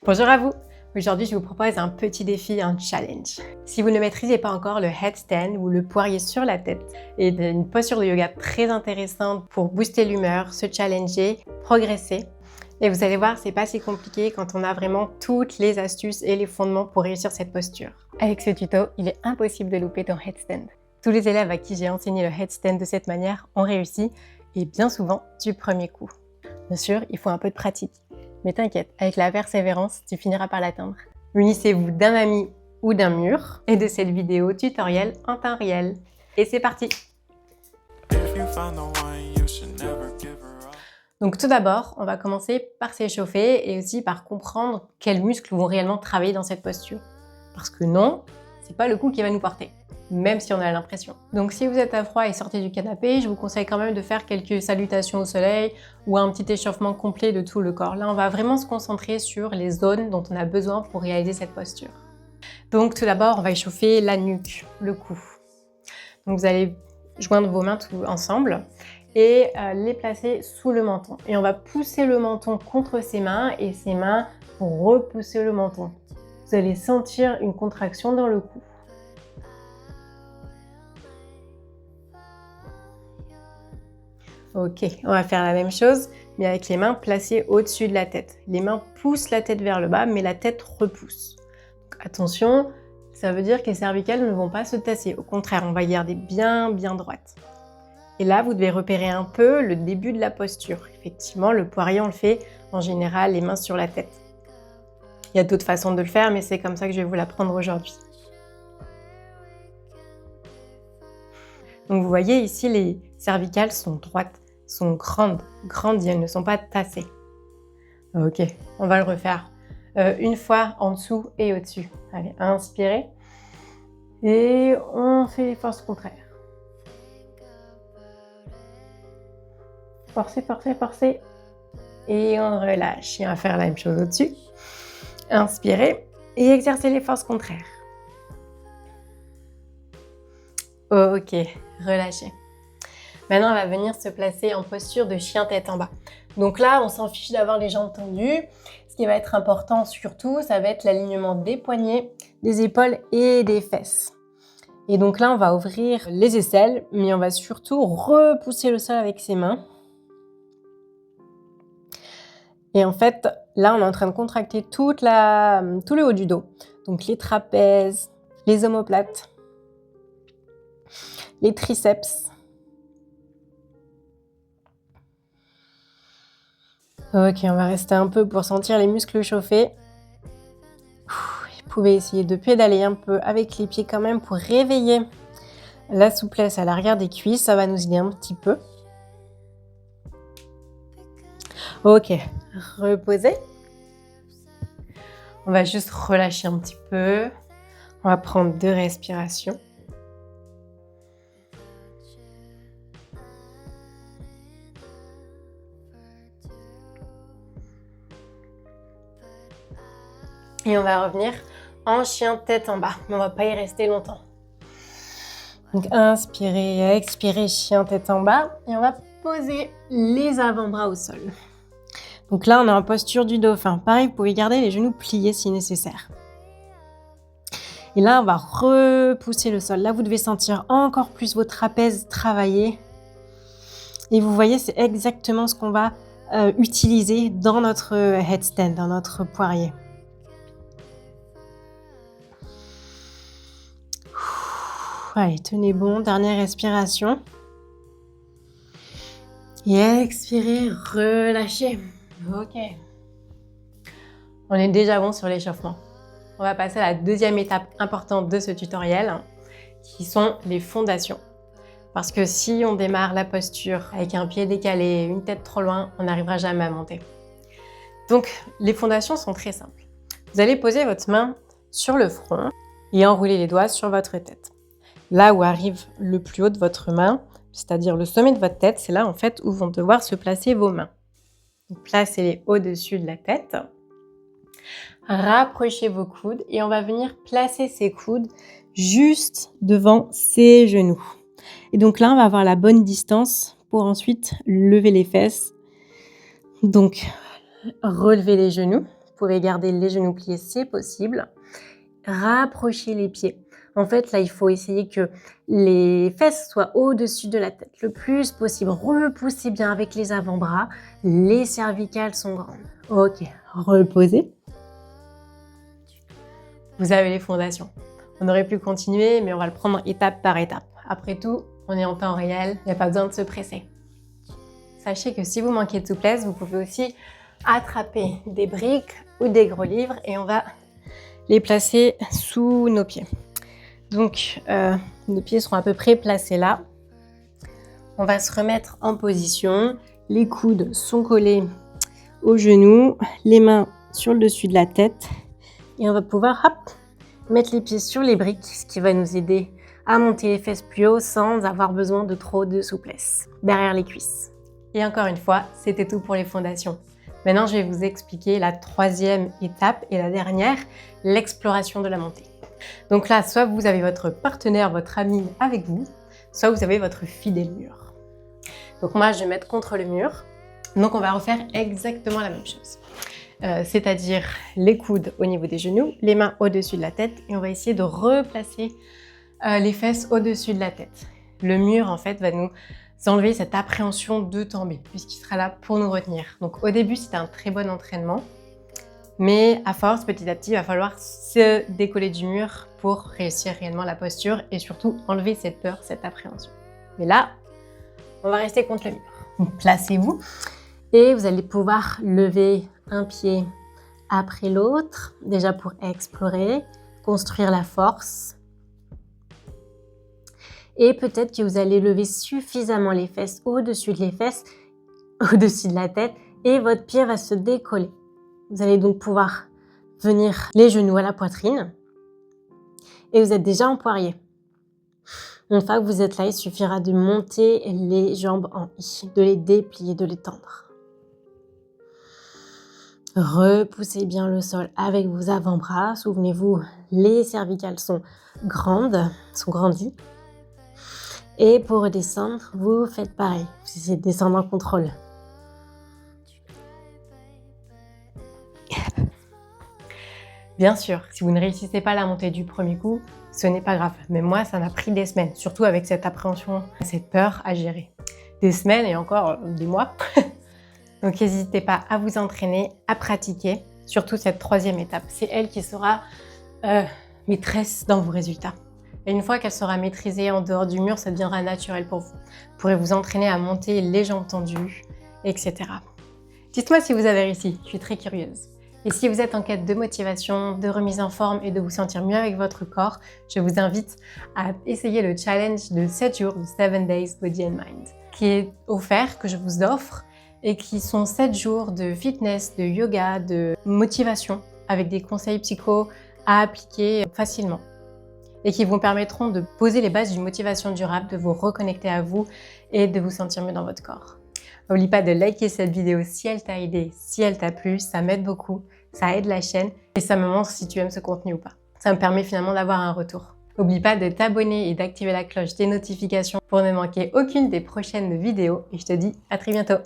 Bonjour à vous! Aujourd'hui, je vous propose un petit défi, un challenge. Si vous ne maîtrisez pas encore le headstand ou le poirier sur la tête, et une posture de yoga très intéressante pour booster l'humeur, se challenger, progresser. Et vous allez voir, c'est pas si compliqué quand on a vraiment toutes les astuces et les fondements pour réussir cette posture. Avec ce tuto, il est impossible de louper ton headstand. Tous les élèves à qui j'ai enseigné le headstand de cette manière ont réussi, et bien souvent du premier coup. Bien sûr, il faut un peu de pratique. Mais t'inquiète, avec la persévérance, tu finiras par l'atteindre. Munissez-vous d'un ami ou d'un mur et de cette vidéo tutoriel en temps réel. Et c'est parti! Donc tout d'abord, on va commencer par s'échauffer et aussi par comprendre quels muscles vont réellement travailler dans cette posture. Parce que non, c'est pas le cou qui va nous porter, même si on a l'impression. Donc si vous êtes à froid et sortez du canapé, je vous conseille quand même de faire quelques salutations au soleil ou un petit échauffement complet de tout le corps. Là, on va vraiment se concentrer sur les zones dont on a besoin pour réaliser cette posture. Donc tout d'abord, on va échauffer la nuque, le cou. Donc vous allez joindre vos mains tout ensemble et les placer sous le menton. Et on va pousser le menton contre ses mains et ses mains pour repousser le menton. Vous allez sentir une contraction dans le cou. Ok, on va faire la même chose, mais avec les mains placées au-dessus de la tête. Les mains poussent la tête vers le bas, mais la tête repousse. Donc, attention, ça veut dire que les cervicales ne vont pas se tasser. Au contraire, on va garder bien droite. Et là, vous devez repérer un peu le début de la posture. Effectivement, le poirier, on le fait en général les mains sur la tête. Il y a d'autres façons de le faire, mais c'est comme ça que je vais vous l'apprendre aujourd'hui. Donc vous voyez ici, les cervicales sont droites, sont grandes, elles ne sont pas tassées. Ok, on va le refaire une fois en dessous et au-dessus. Allez, inspirez. Et on fait les forces contraires. Forcez. Et on relâche. Et on va faire la même chose au-dessus. Inspirez et exercez les forces contraires. Ok, relâchez. Maintenant, on va venir se placer en posture de chien tête en bas. Donc là, on s'en fiche d'avoir les jambes tendues. Ce qui va être important surtout, ça va être l'alignement des poignets, des épaules et des fesses. Et donc là, on va ouvrir les aisselles, mais on va surtout repousser le sol avec ses mains. Et en fait, là, on est en train de contracter tout le haut du dos. Donc les trapèzes, les omoplates, les triceps. Ok, on va rester un peu pour sentir les muscles chauffer. Vous pouvez essayer de pédaler un peu avec les pieds quand même pour réveiller la souplesse à l'arrière des cuisses. Ça va nous aider un petit peu. Ok, reposez. On va juste relâcher un petit peu. On va prendre 2 respirations. Et on va revenir en chien tête en bas, mais on va pas y rester longtemps. Donc inspirez, expirez, chien tête en bas, et on va poser les avant-bras au sol. Donc là, on est en posture du dauphin. Pareil, vous pouvez garder les genoux pliés si nécessaire. Et là, on va repousser le sol. Là, vous devez sentir encore plus vos trapèzes travailler. Et vous voyez, c'est exactement ce qu'on va utiliser dans notre headstand, dans notre poirier. Allez, tenez bon, dernière respiration. Et expirez, relâchez. Ok. On est déjà bon sur l'échauffement. On va passer à la deuxième étape importante de ce tutoriel, qui sont les fondations. Parce que si on démarre la posture avec un pied décalé, une tête trop loin, on n'arrivera jamais à monter. Donc, les fondations sont très simples. Vous allez poser votre main sur le front et enrouler les doigts sur votre tête. Là où arrive le plus haut de votre main, c'est-à-dire le sommet de votre tête, c'est là en fait où vont devoir se placer vos mains. Donc, placez-les au-dessus de la tête. Rapprochez vos coudes et on va venir placer ces coudes juste devant ses genoux. Et donc là, on va avoir la bonne distance pour ensuite lever les fesses. Donc, relevez les genoux pouvez garder les genoux pliés, c'est possible. Rapprochez les pieds. En fait, là, il faut essayer que les fesses soient au-dessus de la tête le plus possible. Repoussez bien avec les avant-bras. Les cervicales sont grandes. Ok, reposez. Vous avez les fondations. On aurait pu continuer, mais on va le prendre étape par étape. Après tout, on est en temps réel, il n'y a pas besoin de se presser. Sachez que si vous manquez de souplesse, vous pouvez aussi attraper des briques ou des gros livres et on va les placer sous nos pieds. Donc, nos pieds seront à peu près placés là. On va se remettre en position. Les coudes sont collés aux genoux, les mains sur le dessus de la tête. Et on va pouvoir mettre les pieds sur les briques, ce qui va nous aider à monter les fesses plus haut sans avoir besoin de trop de souplesse derrière les cuisses. Et encore une fois, c'était tout pour les fondations. Maintenant, je vais vous expliquer la troisième étape et la dernière, l'exploration de la montée. Donc là, soit vous avez votre partenaire, votre ami avec vous, soit vous avez votre fidèle mur. Donc moi, je vais mettre contre le mur. Donc on va refaire exactement la même chose. C'est-à-dire les coudes au niveau des genoux, les mains au-dessus de la tête et on va essayer de replacer les fesses au-dessus de la tête. Le mur, en fait, va nous enlever cette appréhension de tomber puisqu'il sera là pour nous retenir. Donc au début, c'est un très bon entraînement. Mais à force, petit à petit, il va falloir se décoller du mur pour réussir réellement la posture et surtout enlever cette peur, cette appréhension. Mais là, on va rester contre le mur. Donc, placez-vous et vous allez pouvoir lever un pied après l'autre, déjà pour explorer, construire la force. Et peut-être que vous allez lever suffisamment les fesses au-dessus de la tête et votre pied va se décoller. Vous allez donc pouvoir venir les genoux à la poitrine et vous êtes déjà en poirier. Une fois que vous êtes là, il suffira de monter les jambes en I, de les déplier, de les tendre. Repoussez bien le sol avec vos avant-bras. Souvenez-vous, les cervicales sont grandies. Et pour redescendre, vous faites pareil. Vous essayez de descendre en contrôle. Bien sûr, si vous ne réussissez pas à la montée du premier coup, ce n'est pas grave. Mais moi, ça m'a pris des semaines, surtout avec cette appréhension, cette peur à gérer. Des semaines et encore des mois. Donc n'hésitez pas à vous entraîner, à pratiquer, surtout cette troisième étape. C'est elle qui sera maîtresse dans vos résultats. Et une fois qu'elle sera maîtrisée en dehors du mur, ça deviendra naturel pour vous. Vous pourrez vous entraîner à monter les jambes tendues, etc. Dites-moi si vous avez réussi, je suis très curieuse. Et si vous êtes en quête de motivation, de remise en forme et de vous sentir mieux avec votre corps, je vous invite à essayer le challenge de 7 jours, de 7 Days Body and Mind, qui est offert, que je vous offre, et qui sont 7 jours de fitness, de yoga, de motivation, avec des conseils psycho à appliquer facilement, et qui vous permettront de poser les bases d'une motivation durable, de vous reconnecter à vous et de vous sentir mieux dans votre corps. N'oublie pas de liker cette vidéo si elle t'a aidé, si elle t'a plu, ça m'aide beaucoup, ça aide la chaîne et ça me montre si tu aimes ce contenu ou pas. Ça me permet finalement d'avoir un retour. N'oublie pas de t'abonner et d'activer la cloche des notifications pour ne manquer aucune des prochaines vidéos et je te dis à très bientôt.